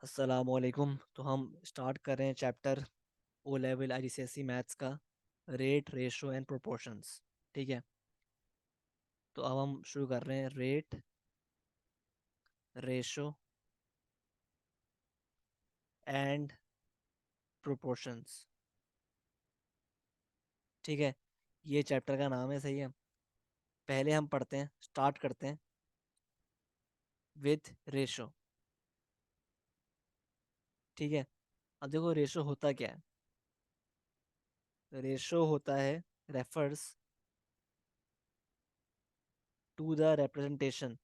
अस्सलामुअलैकुम। तो हम स्टार्ट कर रहे हैं chapter O level IGCSE maths का रेट रेशो एंड प्रोपोर्शंस। ठीक है, तो अब हम शुरू कर रहे हैं रेट रेशो एंड प्रोपोर्शंस। ठीक है, ये चैप्टर का नाम है, सही है। पहले हम पढ़ते हैं, स्टार्ट करते हैं विथ रेशो। ठीक है, अब देखो रेशो होता क्या है। रेशो होता है refers to the representation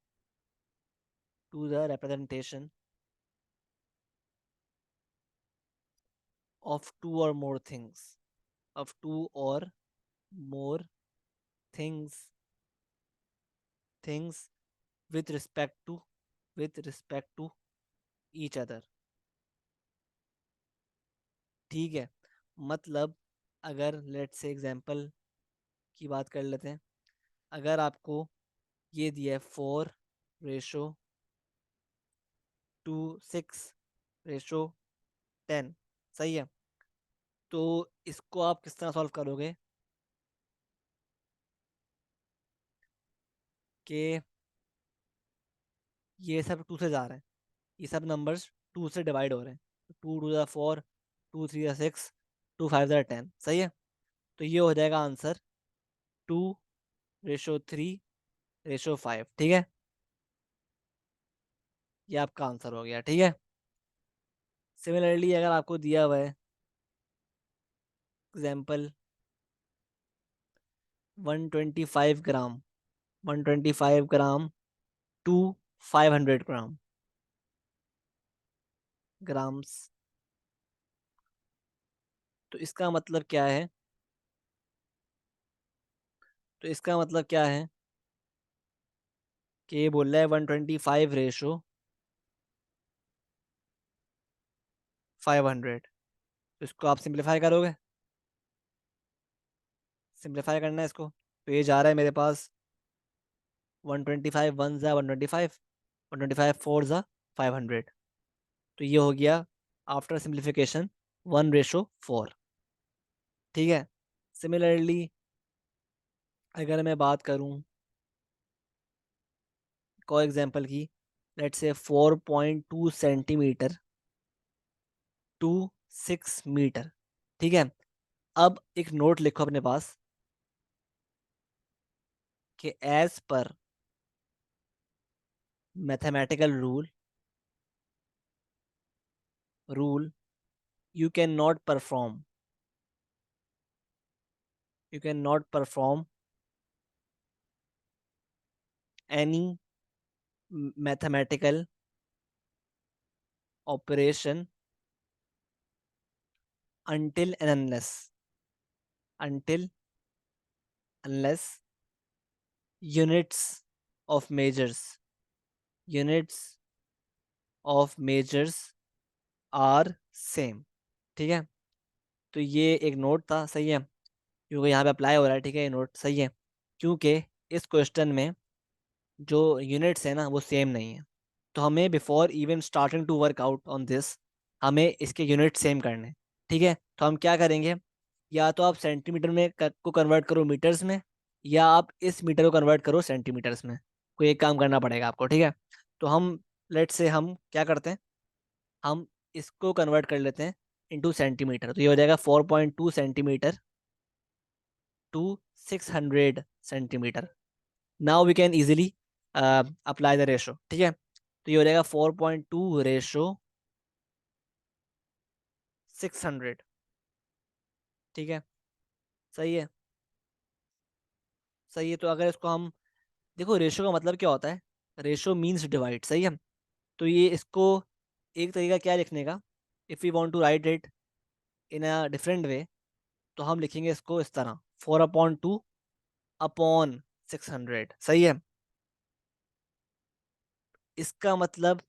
of two or more things of two or more things things with respect to each other। ठीक है, मतलब अगर लेट्स से एग्जांपल की बात कर लेते हैं। अगर आपको ये दिया है 4:6:10, सही है। तो इसको आप किस तरह सॉल्व करोगे कि ये सब 2 से जा रहे हैं, ये सब नंबर्स 2 से डिवाइड हो रहे हैं। 2 2 4, 2 3 6, 2 5 10, सही है। तो ये हो जाएगा आंसर 2:3:5। ठीक है, ये आपका आंसर हो गया। ठीक है, सिमिलरली अगर आपको दिया हुआ है example 125 gram 125 gram two 500 grams, तो इसका मतलब क्या है। तो इसका मतलब क्या है कि ये बोल रहा है 125/500। तो इसको आप सिंप्लीफाई करोगे, सिंप्लीफाई करना है इसको। तो ये जा रहा है मेरे पास 125 वन ज़ा 125, 125 फोर ज़ा 500। तो ये हो गया आफ्टर सिंप्लीफिकेशन 1:4। ठीक है, सिमिलरली अगर मैं बात करूं कोई एग्जांपल की, let's say 4.2 centimetre to 6 metre. ठीक है, अब एक नोट लिखो अपने पास कि एज पर mathematical rule you can not perform any mathematical operation until and unless units of measures units of measures are same। ठीक है, तो ये एक नोट था, सही है, क्योंकि यहाँ पे अप्लाई हो रहा है। ठीक है, ये नोट सही है क्योंकि इस क्वेश्चन में जो यूनिट्स है ना वो सेम नहीं है। तो हमें before even starting to work out on this हमें इसके यूनिट सेम करने हैं। ठीक है, तो हम क्या करेंगे, या तो आप सेंटीमीटर में को कन्वर्ट करो मीटर्स में, या आप इस मीटर को कन्वर्ट करो सेंटीमीटर्स में। कोई एक काम करना पड़ेगा आपको। ठीक है, तो हम लेट्स से हम क्या करते हैं, हम इसको कन्वर्ट कर लेते हैं इनटू सेंटीमीटर। तो ये हो जाएगा 4.2 centimetre two 600 centimetre. Now we can easily apply the ratio. ठीक है, तो ये हो जाएगा 4.2:600। ठीक है, सही है, सही है। तो अगर इसको हम देखो, रेशो का मतलब क्या होता है, रेशो मीन्स डिवाइड, सही है। तो ये इसको एक तरीका क्या लिखने का, if you want to write it in a different way, तो हम लिखेंगे इसको इस तरह 4/2/600। सही है, इसका मतलब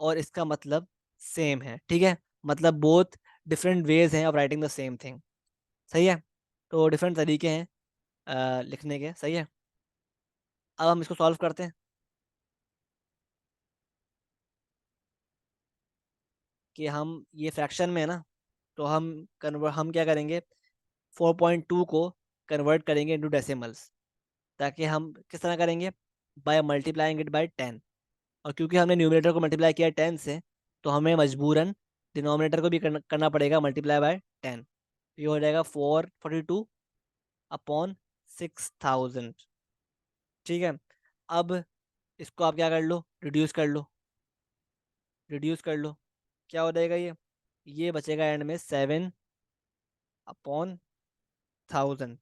और इसका मतलब सेम है। ठीक है, मतलब बोथ डिफरेंट वेज हैं of writing the same thing. सही है, तो डिफरेंट तरीके हैं लिखने के। सही है, अब हम इसको सॉल्व करते हैं। कि हम ये फ्रैक्शन में है ना, तो हम क्या करेंगे, 4.2 को कन्वर्ट करेंगे इनटू डेसिमल्स। ताकि हम किस तरह करेंगे, बाय मल्टीप्लाइंग इट बाय 10। और क्योंकि हमने न्यूमरेटर को मल्टीप्लाई किया 10 से, तो हमें मजबूरन डिनोमिनेटर को भी करना पड़ेगा मल्टीप्लाई बाय 10। ये हो जाएगा 442 अपॉन 6000। ठीक है। अब इसको आप क्या कर लो, रिड्यूस कर लो, रिड्यूस कर लो। क्या हो जाएगा ये बचेगा एंड में 7/1000।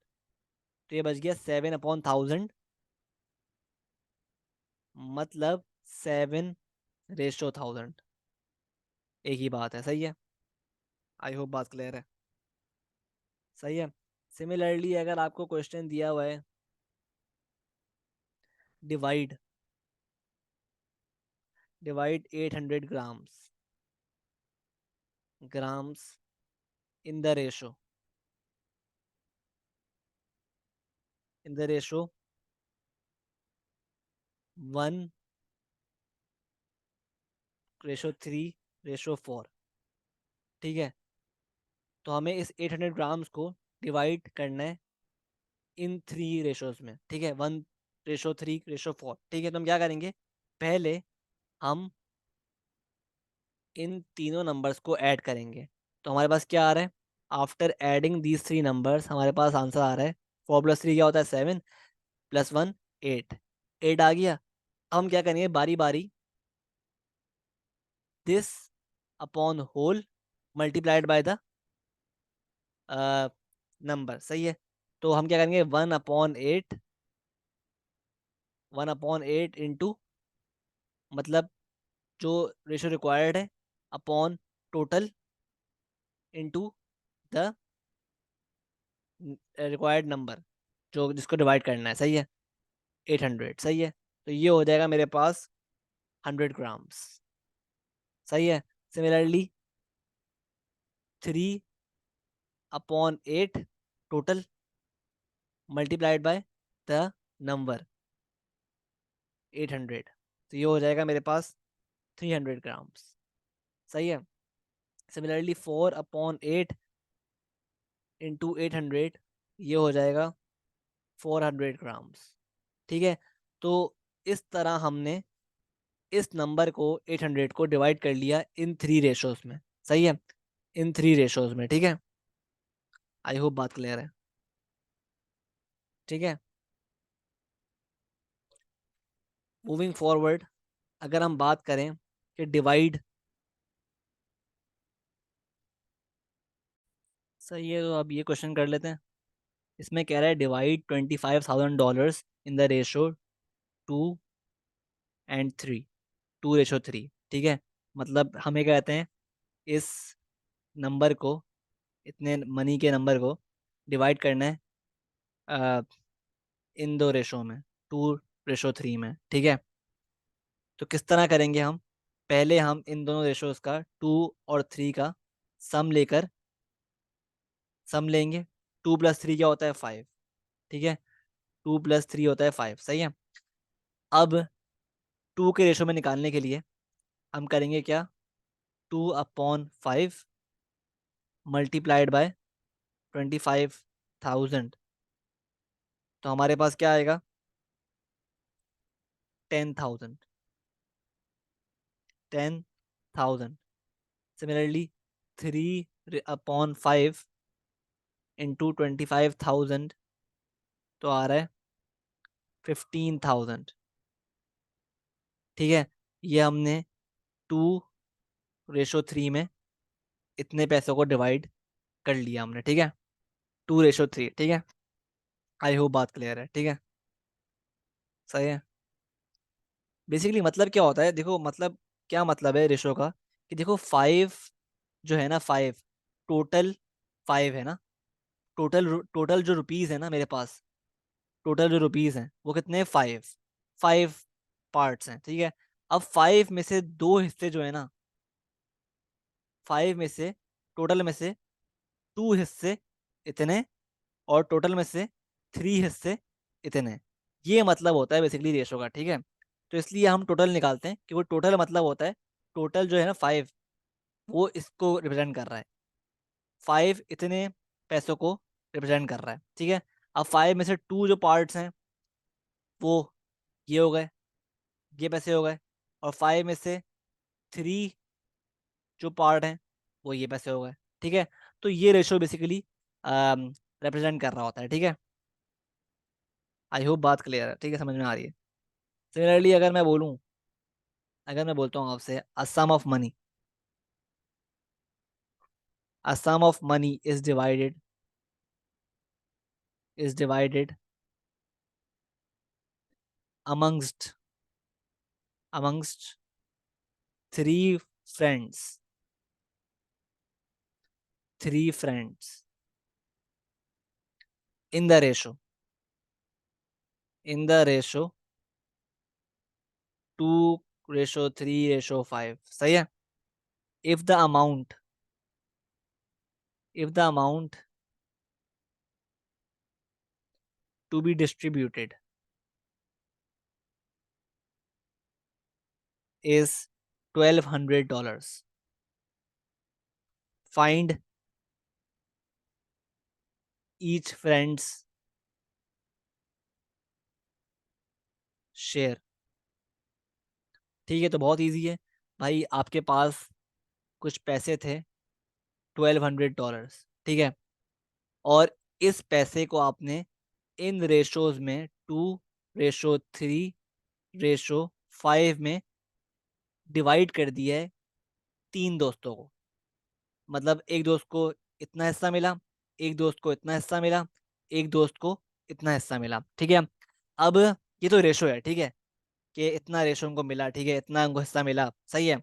तो ये बच गया 7/1000, मतलब 7/1000। एक ही बात है, सही है। आई होप बात क्लियर है। सही है। सिमिलरली अगर आपको क्वेश्चन दिया हुआ है, divide divide 800 grams in the ratio, in the ratio 1:3:4। ठीक है। तो हमें इस 800 ग्राम्स को डिवाइड करना है इन 3 रेशोज में। ठीक है, 1:3:4। ठीक है। तो हम क्या करेंगे, पहले हम इन तीनों नंबर्स को ऐड करेंगे। तो हमारे पास क्या आ रहा है, आफ्टर एडिंग दीज 3 नंबर्स हमारे पास आंसर आ रहा है 4+3 क्या होता है, 7, +1 8। 8 आ गया। अब हम क्या करेंगे, बारी बारी this upon whole multiplied by the number. सही है। तो हम क्या करेंगे, 1/8, 1/8 इंटू, मतलब जो रेशो रिक्वायर्ड है, upon total into the required number जो जिसको डिवाइड करना है। सही है। 800। सही है। तो ये हो जाएगा मेरे पास 100 ग्राम्स। सही है। Similarly 3/8 total multiplied by the number 800। तो ये हो जाएगा मेरे पास 300 ग्राम्स। सही है। सिमिलरली 4/8 इंटू 800, ये हो जाएगा 400 ग्राम्स। ठीक है। तो इस तरह हमने इस नंबर को 800 को डिवाइड कर लिया इन 3 रेशोज में। सही है। इन 3 रेशोज में। ठीक है। आई होप बात क्लियर है। ठीक है। मूविंग फॉरवर्ड, अगर हम बात करें कि डिवाइड, सही है, तो अब ये क्वेश्चन कर लेते हैं। इसमें कह रहा है डिवाइड $25,000 इन द रेशो 2:3, 2:3। ठीक है। मतलब हमें कहते हैं इस नंबर को, इतने मनी के नंबर को डिवाइड करना है इन 2 रेशो में, 2:3 में। ठीक है। तो किस तरह करेंगे हम, पहले हम इन दोनों रेशोज का 2 और 3 का सम लेकर, सम लेंगे। 2+3 क्या होता है, 5। ठीक है। 2+3 होता है 5। सही है। अब 2 के रेशो में निकालने के लिए हम करेंगे क्या, 2/5 मल्टीप्लाइड बाय 25,000। तो हमारे पास क्या आएगा, 10,000। 10,000। सिमिलरली 3/5 इंटू 25,000, तो आ रहा है 15,000। ठीक है। ये हमने 2:3 में इतने पैसों को डिवाइड कर लिया हमने। ठीक है। 2:3। ठीक है। आई होप बात क्लियर है। ठीक है। सही है। बेसिकली मतलब क्या होता है, देखो मतलब क्या मतलब है रेशो का, कि देखो 5 जो है ना, 5 टोटल, 5 है ना, टोटल टोटल जो रुपीस है ना मेरे पास, टोटल जो रुपीस हैं वो कितने हैं, 5। 5 पार्ट्स हैं। ठीक है। अब 5 में से 2 हिस्से जो है ना, 5 में से, टोटल में से 2 हिस्से इतने, और टोटल में से 3 हिस्से इतने। ये मतलब होता है बेसिकली रेशो का। ठीक है। तो इसलिए हम टोटल निकालते हैं कि वो टोटल मतलब होता है, टोटल जो है ना 5, वो इसको रिप्रेजेंट कर रहा है, 5 इतने पैसों को रिप्रेजेंट कर रहा है, ठीक है। अब 5 में से 2 जो पार्ट्स हैं वो ये हो गए, ये पैसे हो गए, और 5 में से 3 जो पार्ट हैं वो ये पैसे हो गए, ठीक है। तो ये रेशो बेसिकली रिप्रेजेंट कर रहा होता है, ठीक है। आई होप बात क्लियर है, ठीक है, समझ में आ रही है। सिमिलरली अगर मैं बोलता हूँ आपसे a sum of money, a sum of money is divided amongst amongst three friends, in the ratio 2:3:5, सही है। if the amount if the amount to be distributed is $1,200, find each friend's share। ठीक है, तो बहुत easy है भाई, आपके पास कुछ पैसे थे $1,200, ठीक है, और इस पैसे को आपने इन रेशोज में 2:3:5 में डिवाइड कर दिया है 3 दोस्तों को। मतलब एक दोस्त को इतना हिस्सा मिला, एक दोस्त को इतना हिस्सा मिला, एक दोस्त को इतना हिस्सा मिला, ठीक है। अब ये तो रेशो है, ठीक है, कि इतना रेशो उनको मिला, ठीक है, इतना उनको हिस्सा मिला, सही है।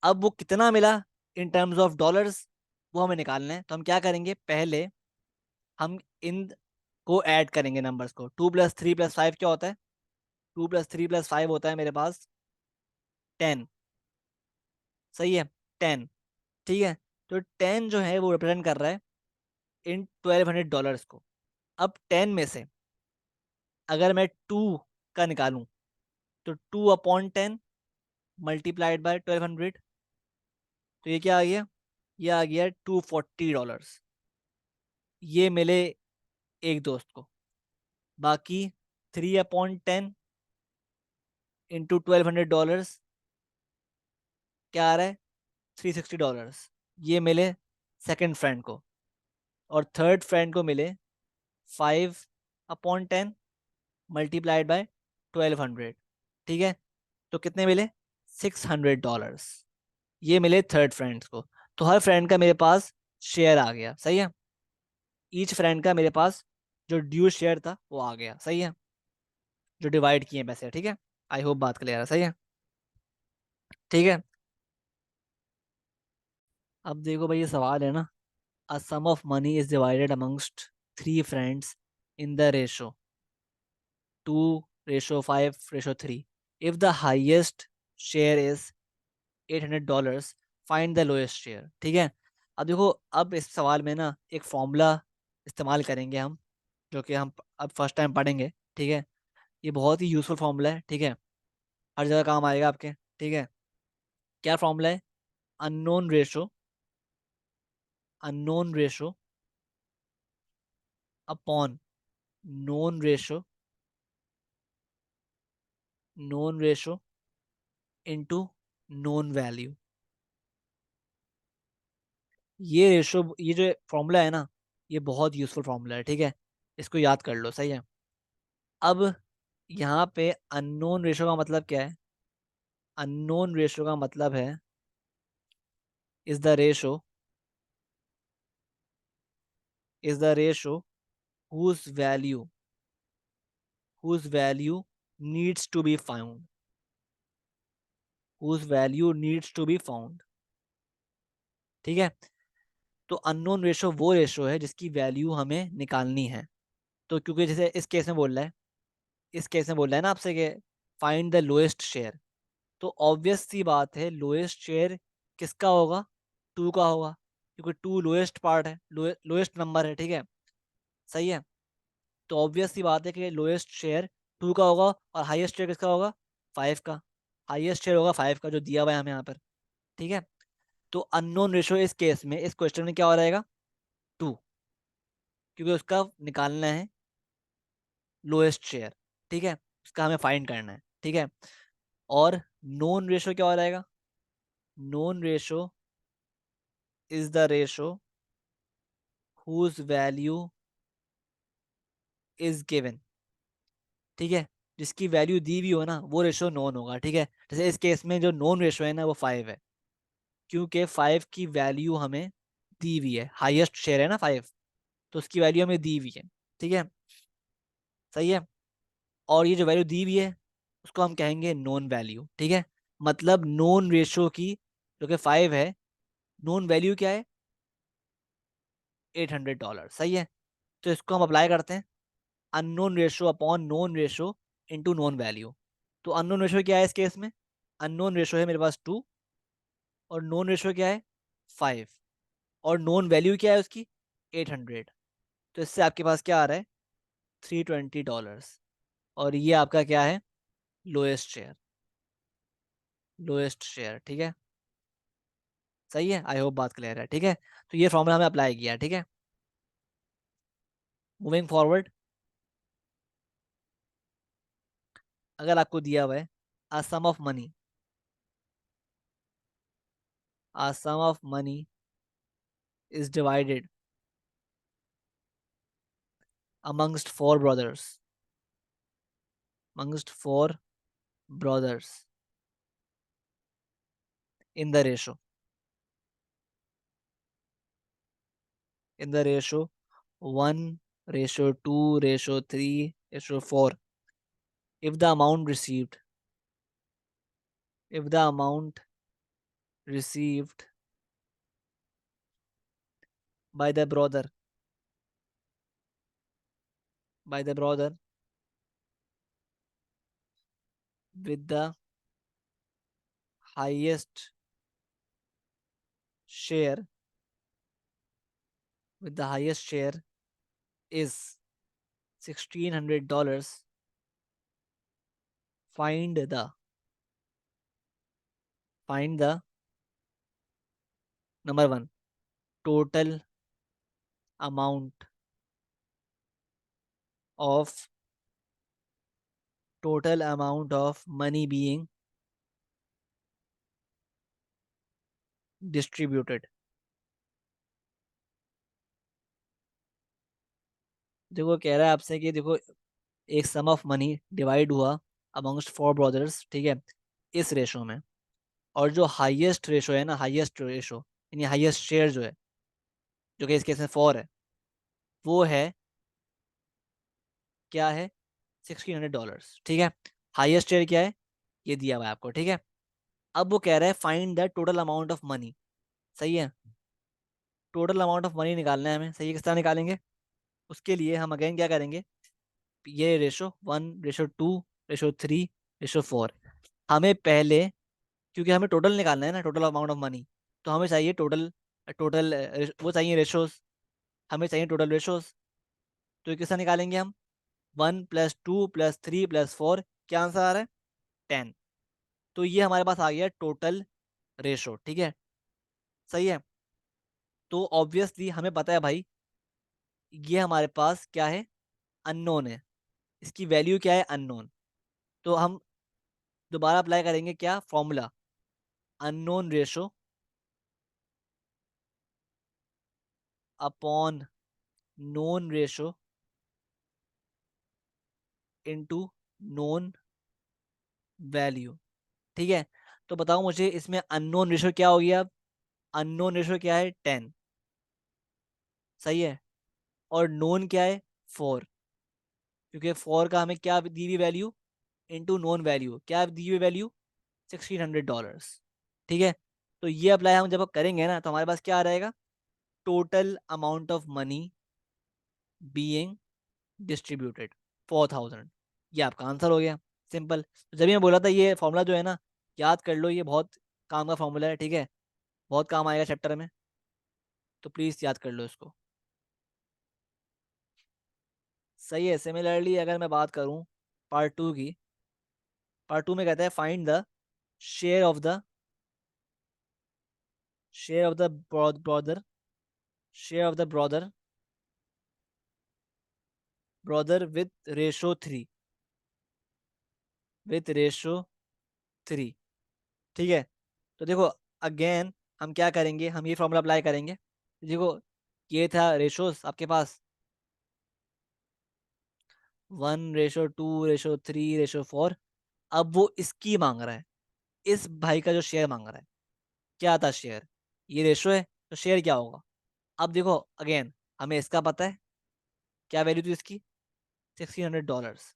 अब वो कितना मिला इन टर्म्स ऑफ डॉलर्स वो हमें निकालना है, तो हम क्या करेंगे, पहले हम इन को ऐड करेंगे नंबर्स को। 2+3+5 क्या होता है, 2+3+5 होता है मेरे पास 10, सही है, 10, ठीक है। तो 10 जो है वो रिप्रेजेंट कर रहा है इन $1,200 को। अब 10 में से अगर मैं 2 का निकालूं तो 2/10 मल्टीप्लाइड बाय 1,200, तो ये क्या आ गया, ये आ गया $240। ये मिले एक दोस्त को। बाकी 3/10 इंटू $1,200 क्या आ रहा है, $360। ये मिले सेकंड फ्रेंड को, और थर्ड फ्रेंड को मिले 5/10 मल्टीप्लाइड बाय 1,200, ठीक है। तो कितने मिले, $600। ये मिले थर्ड फ्रेंड्स को। तो हर फ्रेंड का मेरे पास शेयर आ गया, सही है। ईच फ्रेंड का मेरे पास जो ड्यू शेयर था वो आ गया, सही है, जो डिवाइड किए पैसे, ठीक है। आई होप बात क्लियर है, सही है, ठीक है। अब देखो भाई, ये सवाल है ना, a sum of money is divided amongst 3 friends in the ratio 2:5:3। If the highest share is $800, find the lowest share, ठीक है। अब देखो, अब इस सवाल में ना एक फॉर्मूला इस्तेमाल करेंगे हम, जो कि हम अब फर्स्ट टाइम पढ़ेंगे, ठीक है। ये बहुत ही यूजफुल फॉर्मूला है, ठीक है, हर जगह काम आएगा आपके, ठीक है। क्या फॉर्मूला है, unknown ratio unknown ratio upon known ratio known ratio into known value. ये जो फॉर्मूला है ना, ये बहुत यूजफुल फॉर्मूला है, ठीक है, इसको याद कर लो, सही है। अब यहाँ पे अननोन रेशो का मतलब क्या है, अननोन रेशो का मतलब है is the ratio is the ratio whose value whose value needs to be found whose value needs to be found, ठीक है। तो अननोन रेशो वो रेशो है जिसकी वैल्यू हमें निकालनी है। तो क्योंकि जैसे इस केस में बोल रहा है ना आपसे कि फाइंड द लोएस्ट शेयर, तो ऑब्वियस सी बात है लोएस्ट शेयर किसका होगा, 2 का होगा, क्योंकि 2 लोएस्ट पार्ट है, लोएस्ट नंबर है, ठीक है, सही है। तो ऑब्वियस सी बात है कि लोएस्ट शेयर 2 का होगा, और हाईएस्ट शेयर किसका होगा, 5 का। हाईएस्ट शेयर होगा 5 का, जो दिया हुआ है हमें यहाँ पर, ठीक है। तो अननोन रेशो इस केस में, इस क्वेश्चन में क्या हो रहेगा? 2, क्योंकि उसका निकालना है लोएस्ट शेयर। ठीक है, उसका हमें फाइंड करना है। ठीक है, और नोन रेशो क्या हो रहेगा? Known ratio is the ratio whose value is given. ठीक है, जिसकी वैल्यू दी हुई हो ना वो रेशो नोन होगा। ठीक है, जैसे इस केस में जो नोन रेशो है ना वो 5 है, क्योंकि 5 की वैल्यू हमें दी हुई है, हाईएस्ट शेयर है ना 5, तो उसकी वैल्यू हमें दी हुई है। ठीक है, सही है। और ये जो वैल्यू दी हुई है उसको हम कहेंगे नोन वैल्यू। ठीक है, मतलब नोन रेशो की जो कि 5 है, नोन वैल्यू क्या है? $800। सही है, तो इसको हम अप्लाई करते हैं, unknown ratio upon known ratio into known value. तो अननोन रेशो क्या है इस केस में? अननोन रेशो है मेरे पास 2, और नोन रेशो क्या है? 5, और नोन वैल्यू क्या है उसकी? 800। तो इससे आपके पास क्या आ रहा है? $320। और ये आपका क्या है? Lowest share. लोएस्ट शेयर, ठीक है, सही है। आई होप बात क्लियर है। ठीक है, तो ये फॉर्मूला हमें अप्लाई किया। ठीक है, मूविंग फॉरवर्ड, अगर आपको दिया हुआ है a sum of money, a sum of money is divided amongst four brothers, amongst four brothers in the ratio, in the ratio 1 ratio 2 ratio 3 ratio 4. If the amount received, if the amount received by the brother, by the brother with the highest share, with the highest share is $1,600, find the, find the number one, total amount of, total amount of money being distributed. देखो कह रहा है आपसे कि देखो एक सम of money divide हुआ amongst four brothers, ठीक है, इस रेशो में, और जो हाईएस्ट रेशो है ना, हाईएस्ट रेशो यानी हाईएस्ट शेयर जो है, जो कि इस केस में 4 है, वो है क्या है? $1,600। ठीक है, हाईएस्ट शेयर क्या है? ये दिया हुआ है आपको। ठीक है, अब वो कह रहा है find the total amount of money. सही है, टोटल अमाउंट ऑफ मनी निकालना है हमें। सही है, किस तरह निकालेंगे? उसके लिए हम अगेन क्या करेंगे, ये रेशो 1 रेशो 2 रेशो 3 रेशो 4, हमें पहले, क्योंकि हमें टोटल निकालना है ना, टोटल अमाउंट ऑफ मनी, तो हमें चाहिए टोटल, टोटल वो चाहिए रेशोज, हमें चाहिए टोटल रेशोज। तो ये किससे निकालेंगे हम? 1 + 2 + 3 + 4, क्या आंसर आ रहा है? 10। तो ये हमारे पास आ गया टोटल रेशो। ठीक है, सही है। तो ऑब्वियसली हमें पता है भाई, ये हमारे पास क्या है? अननोन है, इसकी वैल्यू क्या है? अननोन। तो हम दोबारा अप्लाई करेंगे क्या formula? Unknown ratio upon known ratio into known value. ठीक है, तो बताओ मुझे इसमें अननोन रेशो क्या हो गया? अब अननोन रेशो क्या है? 10। सही है, और नोन क्या है? 4, क्योंकि 4 का हमें क्या दी हुई वैल्यू? इनटू नोन वैल्यू, क्या दी हुई वैल्यू? $1,600। ठीक है, तो ये अप्लाई हम जब करेंगे ना, तो हमारे पास क्या आ रहेगा? Total amount of money being distributed 4,000। ये आपका आंसर हो गया, सिंपल। तो जब मैं बोला था ये फॉर्मूला जो है ना, याद कर लो, ये बहुत काम का फॉर्मूला है। ठीक है, बहुत काम आएगा चैप्टर में, तो प्लीज़ याद कर लो इसको। सही है। सिमिलरली अगर मैं बात करूं पार्ट 2 की, पार्ट 2 में कहता है find the share of the, share of the brother, share of the brother with ratio 3। ठीक है, तो देखो अगेन हम क्या करेंगे, हम ये फॉर्मूला अप्लाई करेंगे। देखो ये था रेशोस आपके पास 1:2:3:4। अब वो इसकी मांग रहा है, इस भाई का जो शेयर मांग रहा है। क्या था शेयर, ये रेशो है, तो शेयर क्या होगा। अब देखो अगेन हमें इसका पता है, क्या वैल्यू थी इसकी, $1600।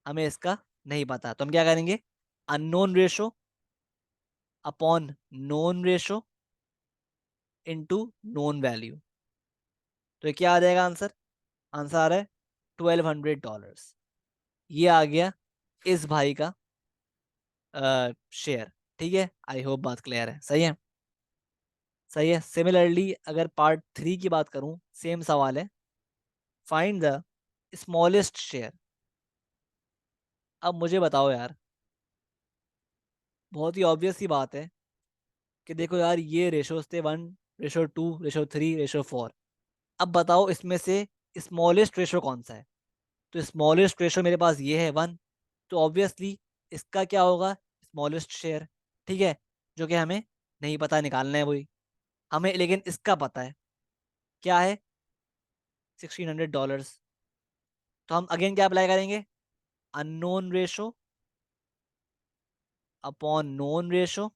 हमें इसका नहीं पता, तो हम क्या करेंगे, unknown ratio upon known ratio into known value. तो ये क्या आ जाएगा आंसर, आंसर आ रहा है $1200। ये आ गया इस भाई का शेयर। ठीक है, आई होप बात क्लियर है, सही है। सही है। सिमिलरली अगर पार्ट 3 की बात करूं, सेम सवाल है, फाइंड द स्मॉलेस्ट शेयर। अब मुझे बताओ यार, बहुत ही ऑब्वियस सी बात है कि देखो यार ये रेशोज थे 1:2:3:4। अब बताओ इसमें से स्मॉलेस्ट रेशो कौन सा है। तो स्मॉलेस्ट रेशो मेरे पास ये है 1, तो ऑब्वियसली इसका क्या होगा, स्मॉलेस्ट शेयर। ठीक है, जो कि हमें नहीं पता, निकालना है वही हमें, लेकिन इसका पता है क्या है, $1600। तो हम अगेन क्या अप्लाई करेंगे, unknown ratio upon known ratio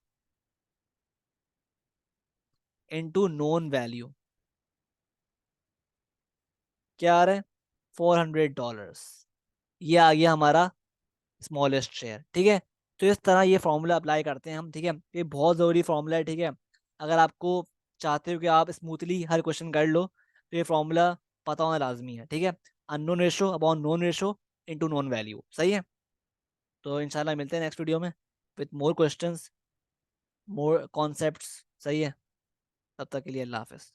into known value. क्या आ रहा है, $400। ये आ गया हमारा स्मॉलेस्ट शेयर। ठीक है, तो इस तरह ये फॉर्मूला अप्लाई करते हैं हम। ठीक है, ये बहुत ज़रूरी फॉर्मूला है। ठीक है, अगर आपको चाहते हो कि आप स्मूथली हर क्वेश्चन कर लो, तो ये फॉर्मूला पता होना लाजमी है। ठीक है, unknown ratio upon known ratio into known value, सही है। तो इंशाल्लाह मिलते हैं नेक्स्ट वीडियो में with more questions, more concepts. सही है, तब तक के लिए अल्लाह हाफिज़।